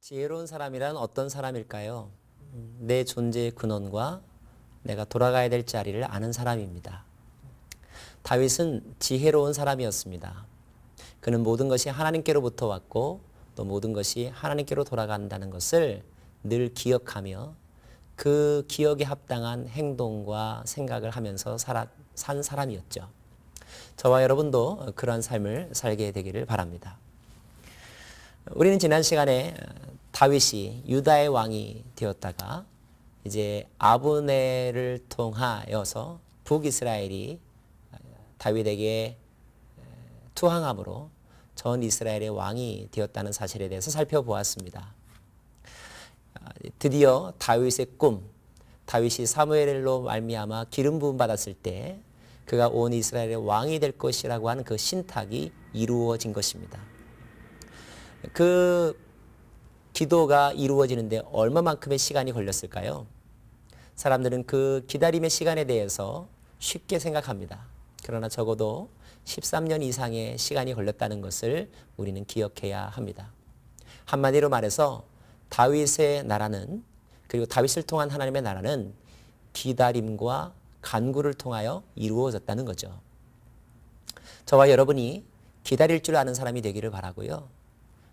지혜로운 사람이란 어떤 사람일까요? 내 존재의 근원과 내가 돌아가야 될 자리를 아는 사람입니다. 다윗은 지혜로운 사람이었습니다. 그는 모든 것이 하나님께로부터 왔고 또 모든 것이 하나님께로 돌아간다는 것을 늘 기억하며 그 기억에 합당한 행동과 생각을 하면서 산 사람이었죠. 저와 여러분도 그러한 삶을 살게 되기를 바랍니다. 우리는 지난 시간에 다윗이 유다의 왕이 되었다가 이제 아브넬을 통하여서 북이스라엘이 다윗에게 투항함으로 전 이스라엘의 왕이 되었다는 사실에 대해서 살펴보았습니다. 드디어 다윗의 꿈, 다윗이 사무엘로 말미암아 기름 부음 받았을 때 그가 온 이스라엘의 왕이 될 것이라고 하는 그 신탁이 이루어진 것입니다. 그 기도가 이루어지는데 얼마만큼의 시간이 걸렸을까요? 사람들은 그 기다림의 시간에 대해서 쉽게 생각합니다. 그러나 적어도 13년 이상의 시간이 걸렸다는 것을 우리는 기억해야 합니다. 한마디로 말해서 다윗의 나라는, 그리고 다윗을 통한 하나님의 나라는 기다림과 간구를 통하여 이루어졌다는 거죠. 저와 여러분이 기다릴 줄 아는 사람이 되기를 바라고요.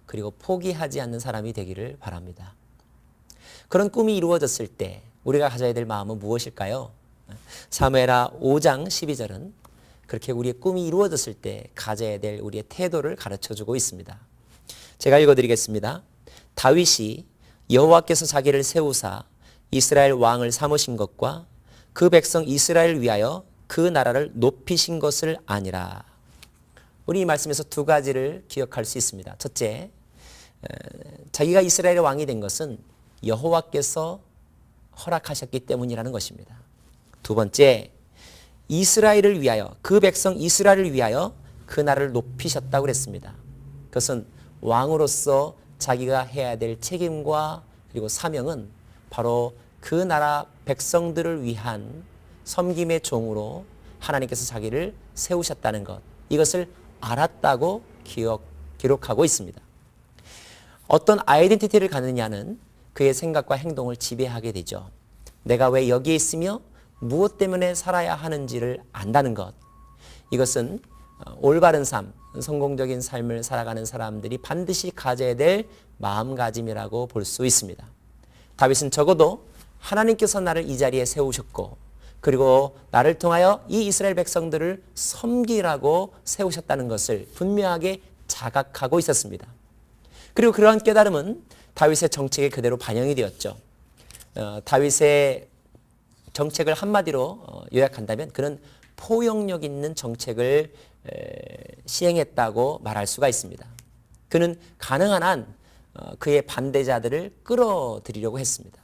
그리고 포기하지 않는 사람이 되기를 바랍니다. 그런 꿈이 이루어졌을 때 우리가 가져야 될 마음은 무엇일까요? 사무엘하 5장 12절은 그렇게 우리의 꿈이 이루어졌을 때 가져야 될 우리의 태도를 가르쳐주고 있습니다. 제가 읽어드리겠습니다. 다윗이 여호와께서 자기를 세우사 이스라엘 왕을 삼으신 것과 그 백성 이스라엘을 위하여 그 나라를 높이신 것을 아니라. 우리 이 말씀에서 두 가지를 기억할 수 있습니다. 첫째, 자기가 이스라엘의 왕이 된 것은 여호와께서 허락하셨기 때문이라는 것입니다. 두 번째, 이스라엘을 위하여, 그 백성 이스라엘을 위하여 그 나라를 높이셨다고 그랬습니다. 그것은 왕으로서 자기가 해야 될 책임과 그리고 사명은 바로 그 나라 백성들을 위한 섬김의 종으로 하나님께서 자기를 세우셨다는 것, 이것을 알았다고 기록하고 있습니다. 어떤 아이덴티티를 갖느냐는 그의 생각과 행동을 지배하게 되죠. 내가 왜 여기에 있으며 무엇 때문에 살아야 하는지를 안다는 것, 이것은 올바른 삶, 성공적인 삶을 살아가는 사람들이 반드시 가져야 될 마음가짐이라고 볼 수 있습니다. 다윗은 적어도 하나님께서 나를 이 자리에 세우셨고 그리고 나를 통하여 이 이스라엘 백성들을 섬기라고 세우셨다는 것을 분명하게 자각하고 있었습니다. 그리고 그러한 깨달음은 다윗의 정책에 그대로 반영이 되었죠. 다윗의 정책을 한마디로 요약한다면 그는 포용력 있는 정책을 시행했다고 말할 수가 있습니다. 그는 가능한 한 그의 반대자들을 끌어들이려고 했습니다.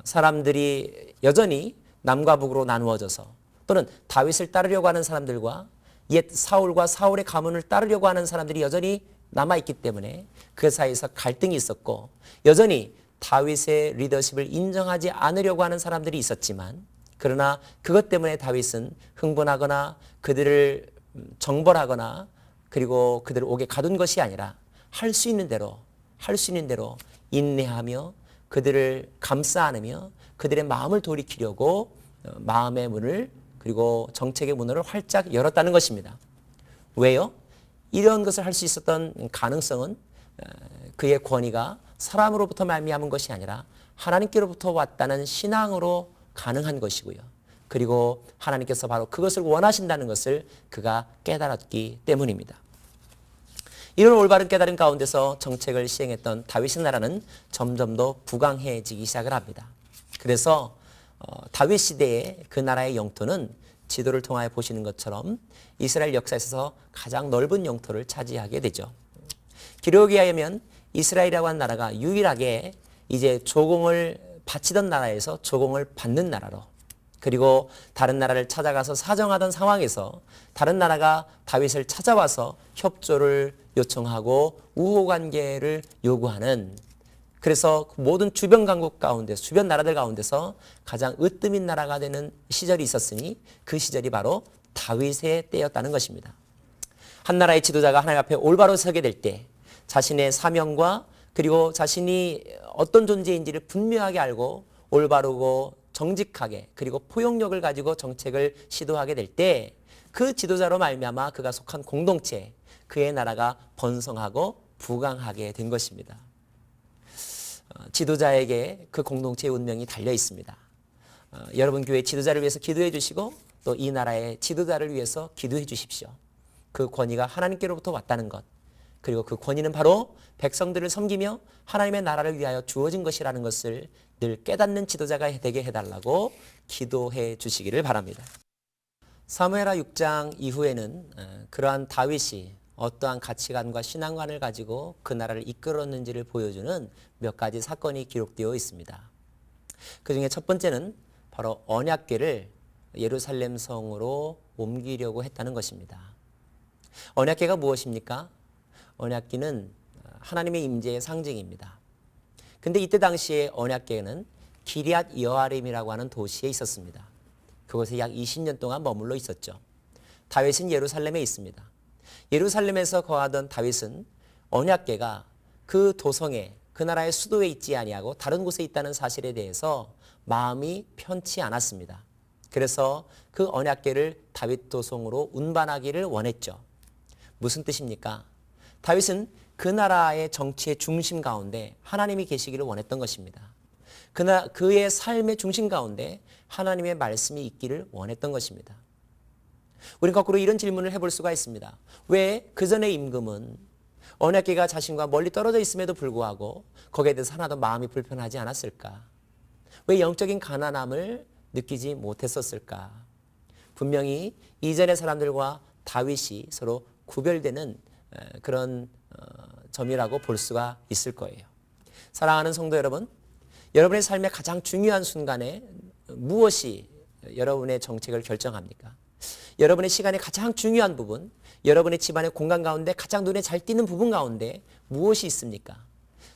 사람들이 여전히 남과 북으로 나누어져서 또는 다윗을 따르려고 하는 사람들과 옛 사울과 사울의 가문을 따르려고 하는 사람들이 여전히 남아있기 때문에 그 사이에서 갈등이 있었고 여전히 다윗의 리더십을 인정하지 않으려고 하는 사람들이 있었지만 그러나 그것 때문에 다윗은 흥분하거나 그들을 정벌하거나 그리고 그들을 옥에 가둔 것이 아니라 할 수 있는 대로 인내하며 그들을 감싸 안으며 그들의 마음을 돌이키려고 마음의 문을 그리고 정책의 문을 활짝 열었다는 것입니다. 왜요? 이런 것을 할 수 있었던 가능성은 그의 권위가 사람으로부터 말미암은 것이 아니라 하나님께로부터 왔다는 신앙으로 가능한 것이고요. 그리고 하나님께서 바로 그것을 원하신다는 것을 그가 깨달았기 때문입니다. 이런 올바른 깨달음 가운데서 정책을 시행했던 다윗의 나라는 점점 더 부강해지기 시작을 합니다. 그래서 다윗 시대의 그 나라의 영토는 지도를 통하여 보시는 것처럼 이스라엘 역사에서 가장 넓은 영토를 차지하게 되죠. 기록에 의하면 이스라엘이라고 하는 나라가 유일하게 이제 조공을 바치던 나라에서 조공을 받는 나라로, 그리고 다른 나라를 찾아가서 사정하던 상황에서 다른 나라가 다윗을 찾아와서 협조를 요청하고 우호관계를 요구하는, 그래서 모든 주변 강국 가운데 주변 나라들 가운데서 가장 으뜸인 나라가 되는 시절이 있었으니 그 시절이 바로 다윗의 때였다는 것입니다. 한 나라의 지도자가 하나님 앞에 올바로 서게 될 때 자신의 사명과 그리고 자신이 어떤 존재인지를 분명하게 알고 올바르고 정직하게 그리고 포용력을 가지고 정책을 시도하게 될 때 그 지도자로 말미암아 그가 속한 공동체, 그의 나라가 번성하고 부강하게 된 것입니다. 지도자에게 그 공동체의 운명이 달려 있습니다. 여러분 교회 지도자를 위해서 기도해 주시고 또 이 나라의 지도자를 위해서 기도해 주십시오. 그 권위가 하나님께로부터 왔다는 것, 그리고 그 권위는 바로 백성들을 섬기며 하나님의 나라를 위하여 주어진 것이라는 것을 늘 깨닫는 지도자가 되게 해달라고 기도해 주시기를 바랍니다. 사무엘하 6장 이후에는 그러한 다윗이 어떠한 가치관과 신앙관을 가지고 그 나라를 이끌었는지를 보여주는 몇 가지 사건이 기록되어 있습니다. 그 중에 첫 번째는 바로 언약궤를 예루살렘 성으로 옮기려고 했다는 것입니다. 언약궤가 무엇입니까? 언약궤는 하나님의 임재의 상징입니다. 근데 이때 당시에 언약궤는 기럇 여아림이라고 하는 도시에 있었습니다. 그곳에 약 20년 동안 머물러 있었죠. 다윗은 예루살렘에 있습니다. 예루살렘에서 거하던 다윗은 언약궤가 그 도성에, 그 나라의 수도에 있지 아니하고 다른 곳에 있다는 사실에 대해서 마음이 편치 않았습니다. 그래서 그 언약궤를 다윗 도성으로 운반하기를 원했죠. 무슨 뜻입니까? 다윗은 그 나라의 정치의 중심 가운데 하나님이 계시기를 원했던 것입니다. 그의 삶의 중심 가운데 하나님의 말씀이 있기를 원했던 것입니다. 우린 거꾸로 이런 질문을 해볼 수가 있습니다. 왜 그전의 임금은 언약궤가 자신과 멀리 떨어져 있음에도 불구하고 거기에 대해서 하나도 마음이 불편하지 않았을까? 왜 영적인 가난함을 느끼지 못했었을까? 분명히 이전의 사람들과 다윗이 서로 구별되는 그런 점이라고 볼 수가 있을 거예요. 사랑하는 성도 여러분, 여러분의 삶의 가장 중요한 순간에 무엇이 여러분의 정책을 결정합니까? 여러분의 시간의 가장 중요한 부분, 여러분의 집안의 공간 가운데 가장 눈에 잘 띄는 부분 가운데 무엇이 있습니까?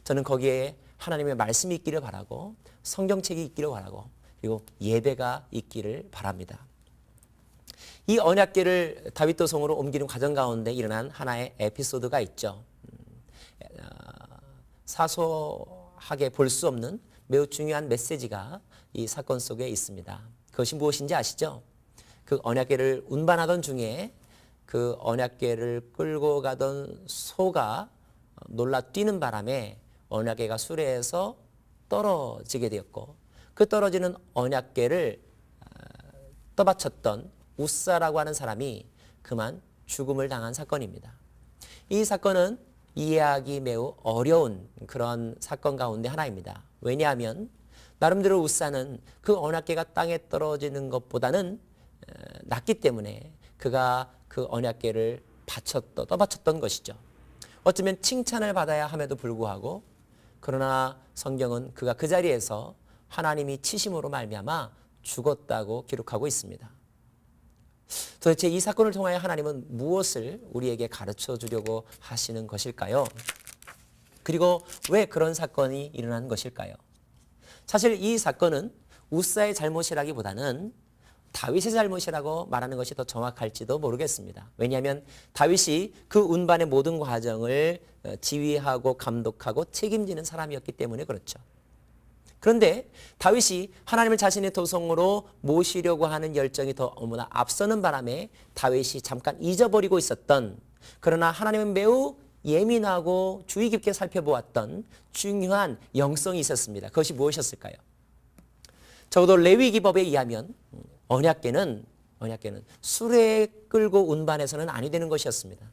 저는 거기에 하나님의 말씀이 있기를 바라고 성경책이 있기를 바라고 그리고 예배가 있기를 바랍니다. 이 언약궤를 다윗 도성으로 옮기는 과정 가운데 일어난 하나의 에피소드가 있죠. 사소하게 볼 수 없는 매우 중요한 메시지가 이 사건 속에 있습니다. 그것이 무엇인지 아시죠? 그 언약궤를 운반하던 중에 그 언약궤를 끌고 가던 소가 놀라 뛰는 바람에 언약궤가 수레에서 떨어지게 되었고 그 떨어지는 언약궤를 떠받쳤던 우사라고 하는 사람이 그만 죽음을 당한 사건입니다. 이 사건은 이해하기 매우 어려운 그런 사건 가운데 하나입니다. 왜냐하면 나름대로 우사는 그 언약궤가 땅에 떨어지는 것보다는 낫기 때문에 그가 그 언약궤를 떠받쳤던 것이죠. 어쩌면 칭찬을 받아야 함에도 불구하고 그러나 성경은 그가 그 자리에서 하나님이 치심으로 말미암아 죽었다고 기록하고 있습니다. 도대체 이 사건을 통하여 하나님은 무엇을 우리에게 가르쳐 주려고 하시는 것일까요? 그리고 왜 그런 사건이 일어난 것일까요? 사실 이 사건은 우사의 잘못이라기보다는 다윗의 잘못이라고 말하는 것이 더 정확할지도 모르겠습니다. 왜냐하면 다윗이 그 운반의 모든 과정을 지휘하고 감독하고 책임지는 사람이었기 때문에 그렇죠. 그런데 다윗이 하나님을 자신의 도성으로 모시려고 하는 열정이 더 너무나 앞서는 바람에 다윗이 잠깐 잊어버리고 있었던, 그러나 하나님은 매우 예민하고 주의 깊게 살펴보았던 중요한 영성이 있었습니다. 그것이 무엇이었을까요? 적어도 레위기법에 의하면 언약궤는 수레에 끌고 운반해서는 아니 되는 것이었습니다.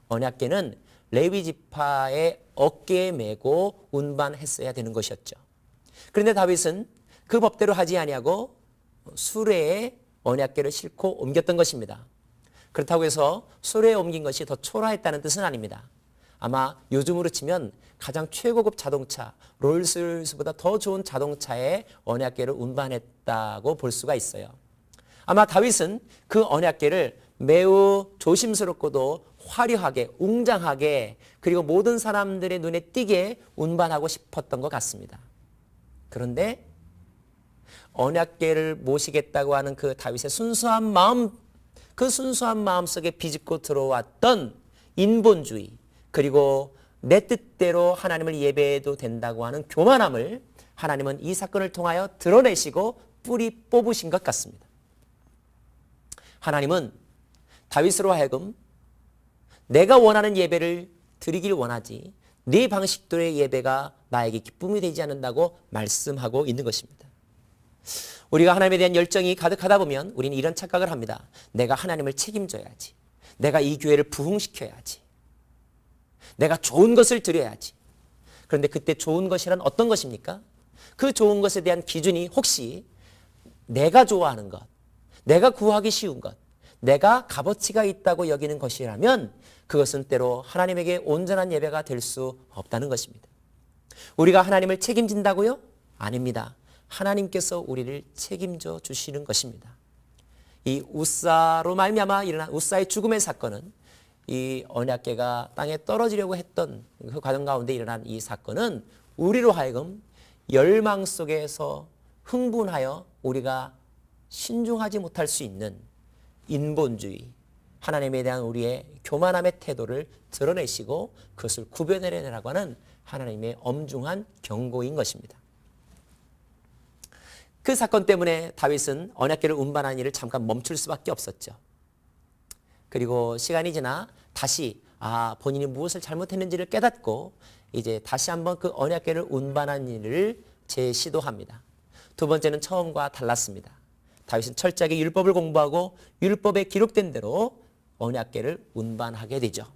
언약궤는 레위 지파의 어깨에 메고 운반했어야 되는 것이었죠. 그런데 다윗은 그 법대로 하지 아니하고 수레에 언약궤를 싣고 옮겼던 것입니다. 그렇다고 해서 수레에 옮긴 것이 더 초라했다는 뜻은 아닙니다. 아마 요즘으로 치면 가장 최고급 자동차, 롤스로이스보다 더 좋은 자동차에 언약궤를 운반했다고 볼 수가 있어요. 아마 다윗은 그 언약궤를 매우 조심스럽고도 화려하게, 웅장하게, 그리고 모든 사람들의 눈에 띄게 운반하고 싶었던 것 같습니다. 그런데 언약궤를 모시겠다고 하는 그 다윗의 순수한 마음, 그 순수한 마음 속에 비집고 들어왔던 인본주의, 그리고 내 뜻대로 하나님을 예배해도 된다고 하는 교만함을 하나님은 이 사건을 통하여 드러내시고 뿌리 뽑으신 것 같습니다. 하나님은 다윗으로 하여금 내가 원하는 예배를 드리길 원하지 네 방식대로의 예배가 나에게 기쁨이 되지 않는다고 말씀하고 있는 것입니다. 우리가 하나님에 대한 열정이 가득하다 보면 우리는 이런 착각을 합니다. 내가 하나님을 책임져야지. 내가 이 교회를 부흥시켜야지. 내가 좋은 것을 드려야지. 그런데 그때 좋은 것이란 어떤 것입니까? 그 좋은 것에 대한 기준이 혹시 내가 좋아하는 것, 내가 구하기 쉬운 것, 내가 값어치가 있다고 여기는 것이라면 그것은 때로 하나님에게 온전한 예배가 될 수 없다는 것입니다. 우리가 하나님을 책임진다고요? 아닙니다. 하나님께서 우리를 책임져 주시는 것입니다. 이 우사로 말미암아 일어난 우사의 죽음의 사건은 이 언약궤가 땅에 떨어지려고 했던 그 과정 가운데 일어난 이 사건은 우리로 하여금 열망 속에서 흥분하여 우리가 신중하지 못할 수 있는 인본주의, 하나님에 대한 우리의 교만함의 태도를 드러내시고 그것을 구별해내라고 하는 하나님의 엄중한 경고인 것입니다. 그 사건 때문에 다윗은 언약궤를 운반하는 일을 잠깐 멈출 수밖에 없었죠. 그리고 시간이 지나 다시 본인이 무엇을 잘못했는지를 깨닫고 이제 다시 한번 그 언약궤를 운반하는 일을 재시도합니다. 두 번째는 처음과 달랐습니다. 다윗은 철저하게 율법을 공부하고 율법에 기록된 대로 언약궤를 운반하게 되죠.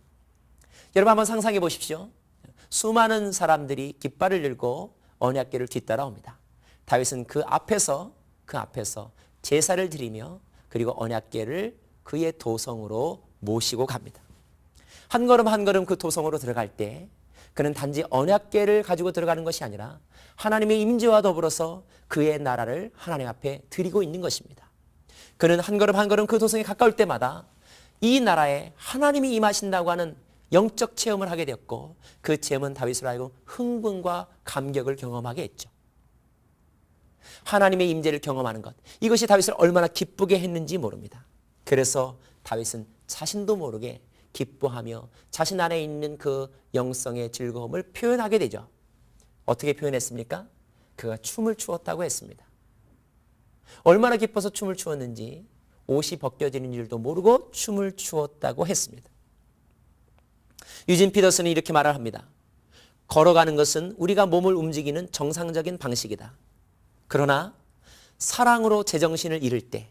여러분 한번 상상해 보십시오. 수많은 사람들이 깃발을 들고 언약궤를 뒤따라옵니다. 다윗은 그 앞에서 제사를 드리며 그리고 언약궤를 그의 도성으로 모시고 갑니다. 한 걸음 한 걸음 그 도성으로 들어갈 때 그는 단지 언약궤를 가지고 들어가는 것이 아니라 하나님의 임재와 더불어서 그의 나라를 하나님 앞에 드리고 있는 것입니다. 그는 한 걸음 한 걸음 그 도성에 가까울 때마다 이 나라에 하나님이 임하신다고 하는 영적 체험을 하게 되었고 그 체험은 다윗으로 하여금 흥분과 감격을 경험하게 했죠. 하나님의 임재를 경험하는 것, 이것이 다윗을 얼마나 기쁘게 했는지 모릅니다. 그래서 다윗은 자신도 모르게 기뻐하며 자신 안에 있는 그 영성의 즐거움을 표현하게 되죠. 어떻게 표현했습니까? 그가 춤을 추었다고 했습니다. 얼마나 기뻐서 춤을 추었는지 옷이 벗겨지는 줄도 모르고 춤을 추었다고 했습니다. 유진 피터슨이 이렇게 말을 합니다. 걸어가는 것은 우리가 몸을 움직이는 정상적인 방식이다. 그러나 사랑으로 제정신을 잃을 때,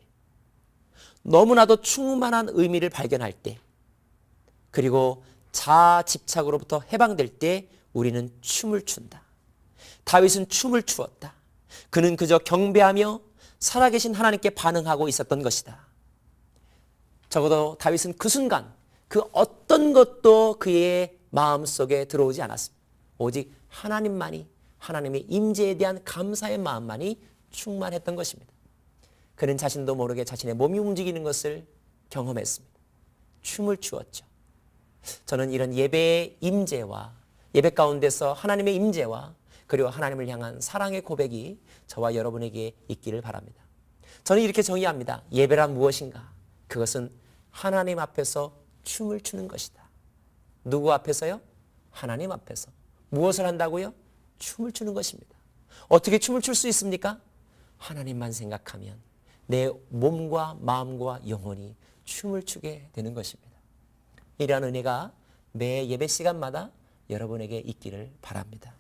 너무나도 충만한 의미를 발견할 때, 그리고 자아 집착으로부터 해방될 때 우리는 춤을 춘다. 다윗은 춤을 추었다. 그는 그저 경배하며 살아계신 하나님께 반응하고 있었던 것이다. 적어도 다윗은 그 순간 그 어떤 것도 그의 마음속에 들어오지 않았습니다. 오직 하나님만이, 하나님의 임재에 대한 감사의 마음만이 충만했던 것입니다. 그는 자신도 모르게 자신의 몸이 움직이는 것을 경험했습니다. 춤을 추었죠. 저는 이런 예배의 임재와 예배 가운데서 하나님의 임재와 그리고 하나님을 향한 사랑의 고백이 저와 여러분에게 있기를 바랍니다. 저는 이렇게 정의합니다. 예배란 무엇인가? 그것은 하나님 앞에서 춤을 추는 것이다. 누구 앞에서요? 하나님 앞에서. 무엇을 한다고요? 춤을 추는 것입니다. 어떻게 춤을 출 수 있습니까? 하나님만 생각하면 내 몸과 마음과 영혼이 춤을 추게 되는 것입니다. 이러한 은혜가 매 예배 시간마다 여러분에게 있기를 바랍니다.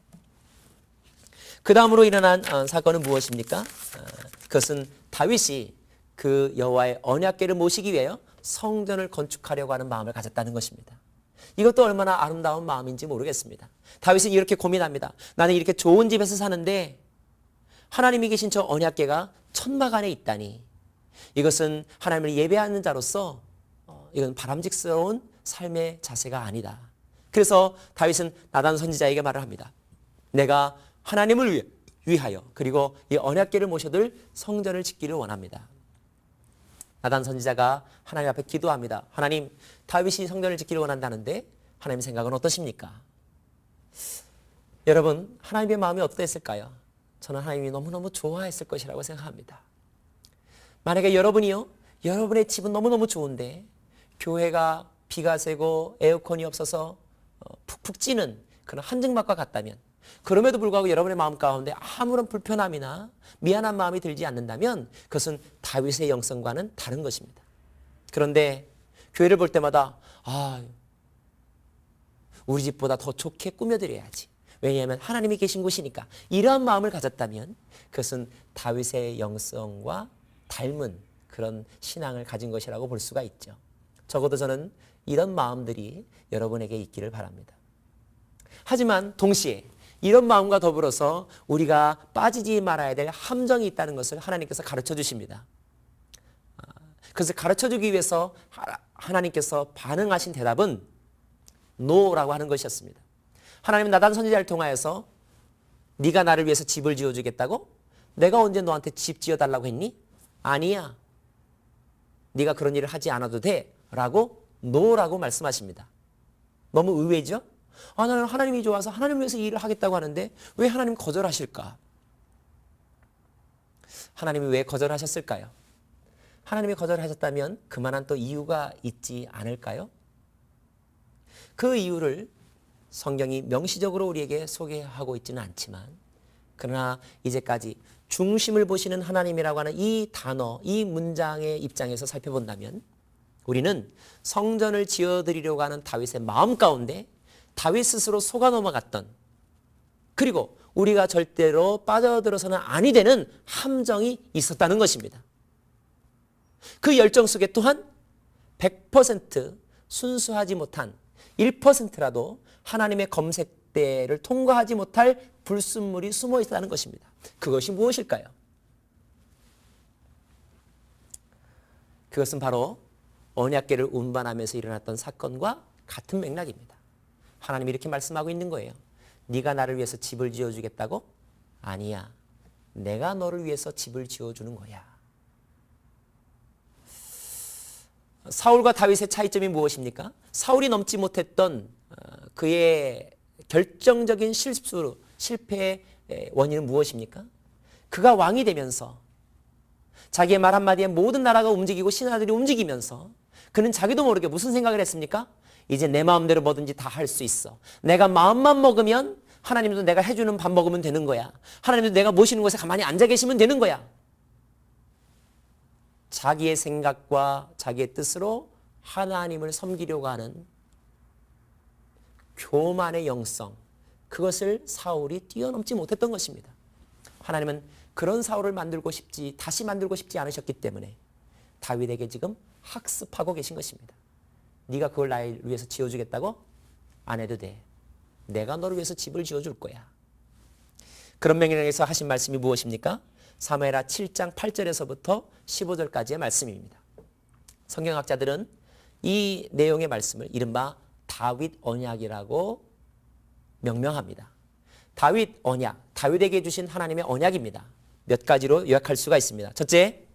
그 다음으로 일어난 사건은 무엇입니까? 그것은 다윗이 그 여호와의 언약궤를 모시기 위하여 성전을 건축하려고 하는 마음을 가졌다는 것입니다. 이것도 얼마나 아름다운 마음인지 모르겠습니다. 다윗은 이렇게 고민합니다. 나는 이렇게 좋은 집에서 사는데 하나님이 계신 저 언약궤가 천막 안에 있다니, 이것은 하나님을 예배하는 자로서 이건 바람직스러운 삶의 자세가 아니다. 그래서 다윗은 나단 선지자에게 말을 합니다. 내가 하나님을 위하여 그리고 이 언약궤를 모셔둘 성전을 짓기를 원합니다. 나단 선지자가 하나님 앞에 기도합니다. 하나님, 다윗이 성전을 짓기를 원한다는데 하나님 생각은 어떠십니까? 여러분, 하나님의 마음이 어땠을까요? 저는 하나님이 너무너무 좋아했을 것이라고 생각합니다. 만약에 여러분이요, 여러분의 집은 너무너무 좋은데 교회가 비가 새고 에어컨이 없어서 푹푹 찌는 그런 한증막과 같다면, 그럼에도 불구하고 여러분의 마음 가운데 아무런 불편함이나 미안한 마음이 들지 않는다면 그것은 다윗의 영성과는 다른 것입니다. 그런데 교회를 볼 때마다 우리 집보다 더 좋게 꾸며드려야지. 왜냐하면 하나님이 계신 곳이니까. 이러한 마음을 가졌다면 그것은 다윗의 영성과 닮은 그런 신앙을 가진 것이라고 볼 수가 있죠. 적어도 저는 이런 마음들이 여러분에게 있기를 바랍니다. 하지만 동시에 이런 마음과 더불어서 우리가 빠지지 말아야 될 함정이 있다는 것을 하나님께서 가르쳐 주십니다. 그것을 가르쳐 주기 위해서 하나님께서 반응하신 대답은 노라고 하는 것이었습니다. 하나님은 나단 선지자를 통하여서 네가 나를 위해서 집을 지어주겠다고? 내가 언제 너한테 집 지어달라고 했니? 아니야. 네가 그런 일을 하지 않아도 돼 라고 노라고 말씀하십니다. 너무 의외죠? 나는 하나님이 좋아서 하나님을 위해서 이 일을 하겠다고 하는데 왜 하나님 거절하실까? 하나님이 왜 거절하셨을까요? 하나님이 거절하셨다면 그만한 또 이유가 있지 않을까요? 그 이유를 성경이 명시적으로 우리에게 소개하고 있지는 않지만, 그러나 이제까지 중심을 보시는 하나님이라고 하는 이 단어, 이 문장의 입장에서 살펴본다면 우리는 성전을 지어드리려고 하는 다윗의 마음 가운데 다윗 스스로 속아 넘어갔던, 그리고 우리가 절대로 빠져들어서는 아니 되는 함정이 있었다는 것입니다. 그 열정 속에 또한 100% 순수하지 못한 1%라도 하나님의 검색대를 통과하지 못할 불순물이 숨어 있다는 것입니다. 그것이 무엇일까요? 그것은 바로 언약궤를 운반하면서 일어났던 사건과 같은 맥락입니다. 하나님이 이렇게 말씀하고 있는 거예요. 네가 나를 위해서 집을 지어주겠다고? 아니야. 내가 너를 위해서 집을 지어주는 거야. 사울과 다윗의 차이점이 무엇입니까? 사울이 넘지 못했던 그의 결정적인 실패의 원인은 무엇입니까? 그가 왕이 되면서 자기의 말 한마디에 모든 나라가 움직이고 신하들이 움직이면서 그는 자기도 모르게 무슨 생각을 했습니까? 이제 내 마음대로 뭐든지 다 할 수 있어. 내가 마음만 먹으면 하나님도 내가 해주는 밥 먹으면 되는 거야. 하나님도 내가 모시는 곳에 가만히 앉아 계시면 되는 거야. 자기의 생각과 자기의 뜻으로 하나님을 섬기려고 하는 교만의 영성, 그것을 사울이 뛰어넘지 못했던 것입니다. 하나님은 그런 사울을 다시 만들고 싶지 않으셨기 때문에 다윗에게 지금 학습하고 계신 것입니다. 네가 그걸 나를 위해서 지어주겠다고? 안 해도 돼. 내가 너를 위해서 집을 지어줄 거야. 그런 맥락에서 하신 말씀이 무엇입니까? 사무엘하 7장 8절에서부터 15절까지의 말씀입니다. 성경학자들은 이 내용의 말씀을 이른바 다윗 언약이라고 명명합니다. 다윗 언약, 다윗에게 주신 하나님의 언약입니다. 몇 가지로 요약할 수가 있습니다. 첫째,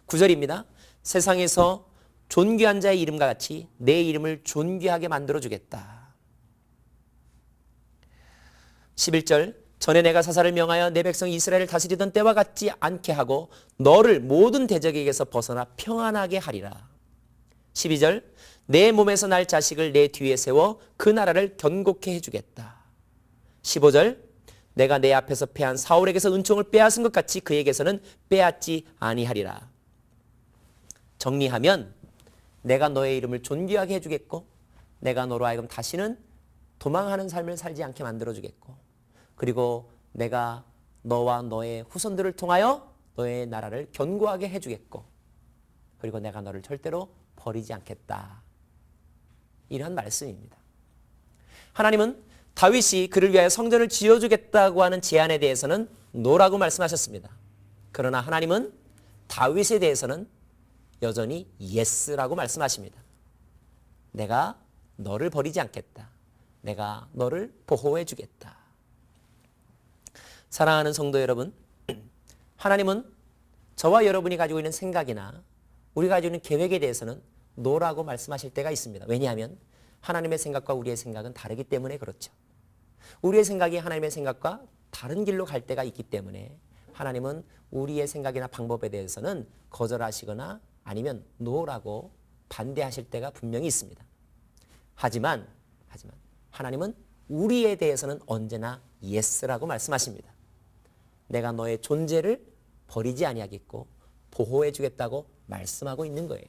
9절입니다. 세상에서 존귀한 자의 이름과 같이 내 이름을 존귀하게 만들어주겠다. 11절, 전에 내가 사사를 명하여 내 백성 이스라엘을 다스리던 때와 같지 않게 하고 너를 모든 대적에게서 벗어나 평안하게 하리라. 12절, 내 몸에서 날 자식을 내 뒤에 세워 그 나라를 견고케 해주겠다. 15절, 내가 내 앞에서 패한 사울에게서 은총을 빼앗은 것 같이 그에게서는 빼앗지 아니하리라. 정리하면 내가 너의 이름을 존귀하게 해주겠고, 내가 너로 하여금 다시는 도망하는 삶을 살지 않게 만들어주겠고, 그리고 내가 너와 너의 후손들을 통하여 너의 나라를 견고하게 해주겠고, 그리고 내가 너를 절대로 버리지 않겠다. 이런 말씀입니다. 하나님은 다윗이 그를 위하여 성전을 지어주겠다고 하는 제안에 대해서는 노라고 말씀하셨습니다. 그러나 하나님은 다윗에 대해서는 여전히 예스라고 말씀하십니다. 내가 너를 버리지 않겠다. 내가 너를 보호해 주겠다. 사랑하는 성도 여러분, 하나님은 저와 여러분이 가지고 있는 생각이나 우리가 가지고 있는 계획에 대해서는 노라고 말씀하실 때가 있습니다. 왜냐하면 하나님의 생각과 우리의 생각은 다르기 때문에 그렇죠. 우리의 생각이 하나님의 생각과 다른 길로 갈 때가 있기 때문에 하나님은 우리의 생각이나 방법에 대해서는 거절하시거나 아니면 노라고 반대하실 때가 분명히 있습니다. 하지만 하나님은 우리에 대해서는 언제나 예스라고 말씀하십니다. 내가 너의 존재를 버리지 아니하겠고 보호해 주겠다고 말씀하고 있는 거예요.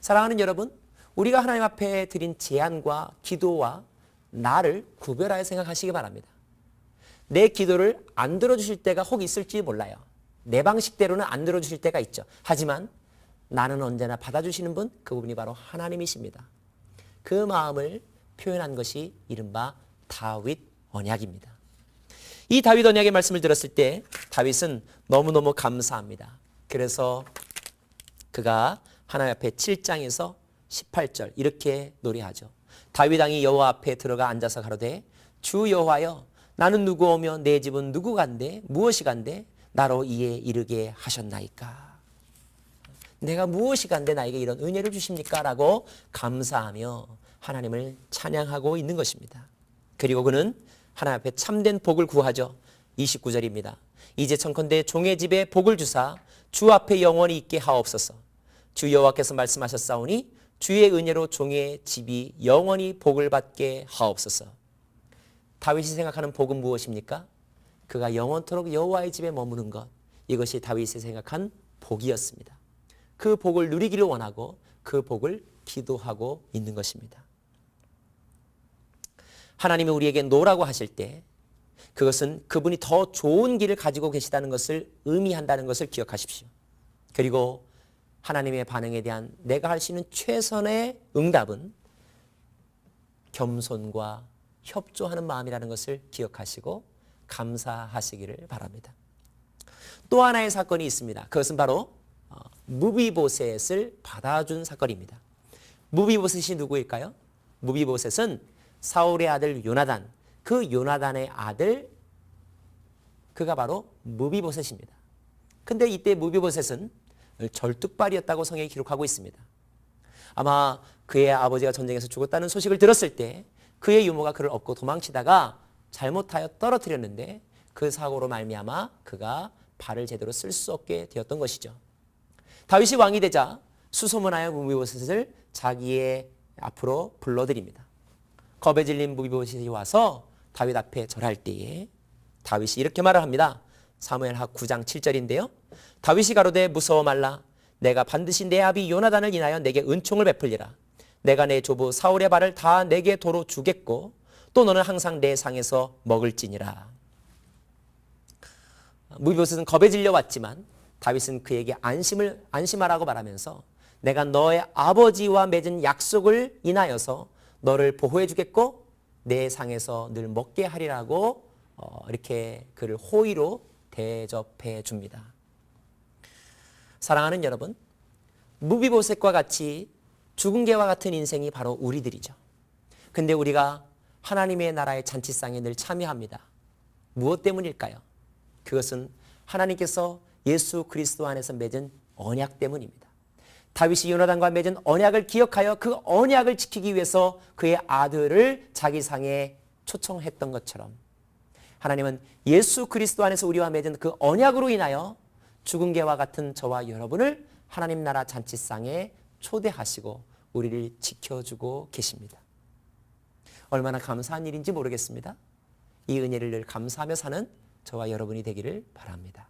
사랑하는 여러분, 우리가 하나님 앞에 드린 제안과 기도와 나를 구별하여 생각하시기 바랍니다. 내 기도를 안 들어주실 때가 혹 있을지 몰라요. 내 방식대로는 안 들어주실 때가 있죠. 하지만 나는 언제나 받아주시는 분, 그분이 바로 하나님이십니다. 그 마음을 표현한 것이 이른바 다윗 언약입니다. 이 다윗 언약의 말씀을 들었을 때 다윗은 너무너무 감사합니다. 그래서 그가 하나님 앞에 7장에서 18절 이렇게 노래하죠. 다윗 왕이 여호와 앞에 들어가 앉아서 가로되 주 여호와여 나는 누구오며 내 집은 누구 간데 무엇이 간데 나로 이에 이르게 하셨나이까. 내가 무엇이 간데 나에게 이런 은혜를 주십니까? 라고 감사하며 하나님을 찬양하고 있는 것입니다. 그리고 그는 하나님 앞에 참된 복을 구하죠. 29절입니다. 이제 청컨대 종의 집에 복을 주사 주 앞에 영원히 있게 하옵소서. 주 여호와께서 말씀하셨사오니 주의 은혜로 종의 집이 영원히 복을 받게 하옵소서. 다윗이 생각하는 복은 무엇입니까? 그가 영원토록 여호와의 집에 머무는 것, 이것이 다윗이 생각한 복이었습니다. 그 복을 누리기를 원하고 그 복을 기도하고 있는 것입니다. 하나님이 우리에게 노라고 하실 때 그것은 그분이 더 좋은 길을 가지고 계시다는 것을 의미한다는 것을 기억하십시오. 그리고 하나님의 반응에 대한 내가 할 수 있는 최선의 응답은 겸손과 협조하는 마음이라는 것을 기억하시고 감사하시기를 바랍니다. 또 하나의 사건이 있습니다. 그것은 바로 무비보셋을 받아준 사건입니다. 무비보셋이 누구일까요? 무비보셋은 사울의 아들 요나단, 그 요나단의 아들, 그가 바로 무비보셋입니다. 근데 이때 무비보셋은 절뚝발이었다고 성경이 기록하고 있습니다. 아마 그의 아버지가 전쟁에서 죽었다는 소식을 들었을 때 그의 유모가 그를 업고 도망치다가 잘못하여 떨어뜨렸는데 그 사고로 말미암아 그가 발을 제대로 쓸 수 없게 되었던 것이죠. 다윗이 왕이 되자 수소문하여 무비보셋을 자기의 앞으로 불러들입니다. 겁에 질린 무비보셋이 와서 다윗 앞에 절할 때에 다윗이 이렇게 말을 합니다. 사무엘하 9장 7절인데요. 다윗이 가로되 무서워 말라. 내가 반드시 내 아비 요나단을 인하여 내게 은총을 베풀리라. 내가 내 조부 사울의 발을 다 내게 도로 주겠고 또 너는 항상 내 상에서 먹을지니라. 무비보셋은 겁에 질려 왔지만 다윗은 그에게 안심하라고 말하면서 내가 너의 아버지와 맺은 약속을 인하여서 너를 보호해 주겠고 내 상에서 늘 먹게 하리라고 이렇게 그를 호의로 대접해 줍니다. 사랑하는 여러분, 무비보셋과 같이 죽은 개와 같은 인생이 바로 우리들이죠. 근데 우리가 하나님의 나라의 잔치상에 늘 참여합니다. 무엇 때문일까요? 그것은 하나님께서 예수 그리스도 안에서 맺은 언약 때문입니다. 다윗이 요나단과 맺은 언약을 기억하여 그 언약을 지키기 위해서 그의 아들을 자기 상에 초청했던 것처럼 하나님은 예수 그리스도 안에서 우리와 맺은 그 언약으로 인하여 죽은 개와 같은 저와 여러분을 하나님 나라 잔치상에 초대하시고 우리를 지켜주고 계십니다. 얼마나 감사한 일인지 모르겠습니다. 이 은혜를 늘 감사하며 사는 저와 여러분이 되기를 바랍니다.